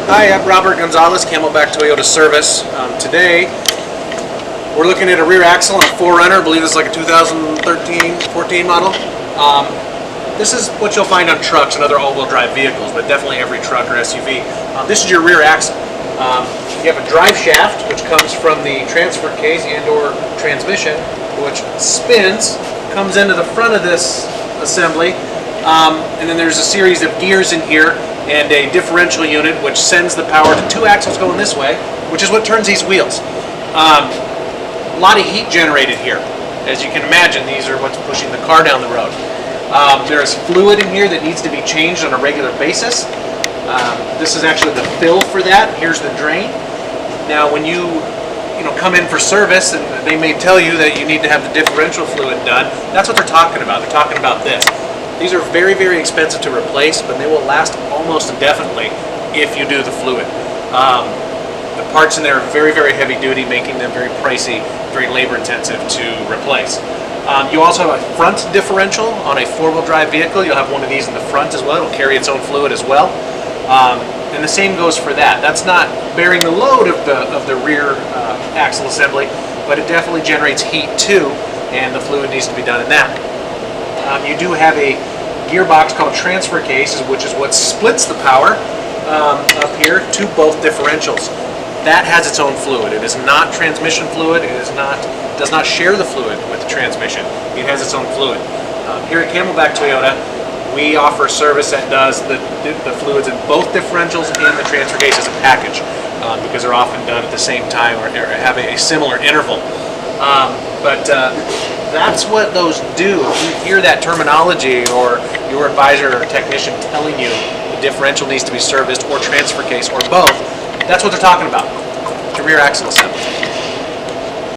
Hi, I'm Robert Gonzalez, Camelback Toyota Service. Today, we're looking at a rear axle on a 4Runner. I believe this is like a 2013-14 model. This is what you'll find on trucks and other all-wheel drive vehicles, but definitely every truck or SUV. This is your rear axle. You have a drive shaft, which comes from the transfer case and/or transmission, which spins, comes into the front of this assembly, and then there's a series of gears in here and a differential unit which sends the power to two axles going this way, which is what turns these wheels. A lot of heat generated here. As you can imagine, these are what's pushing the car down the road. There is fluid in here that needs to be changed on a regular basis. This is actually the fill for that. Here's the drain. Now when you come in for service, and they may tell you that you need to have the differential fluid done, that's what they're talking about. They're talking about this. These are very, very expensive to replace, but they will last almost indefinitely if you do the fluid. The parts in there are very, very heavy duty, making them very pricey, very labor intensive to replace. You also have a front differential on a four-wheel drive vehicle. You'll have one of these in the front as well. It'll carry its own fluid as well. And the same goes for that. That's not bearing the load of the rear axle assembly, but it definitely generates heat too, and the fluid needs to be done in that. You do have a gearbox called transfer cases, which is what splits the power up here to both differentials. That has its own fluid. It is not transmission fluid. It does not share the fluid with the transmission. It has its own fluid. Here at Camelback Toyota, we offer a service that does the fluids in both differentials and the transfer case as a package, because they're often done at the same time or have a similar interval. But that's what those do. If you hear that terminology, or your advisor or technician telling you the differential needs to be serviced, or transfer case, or both, that's what they're talking about. The rear axle assembly.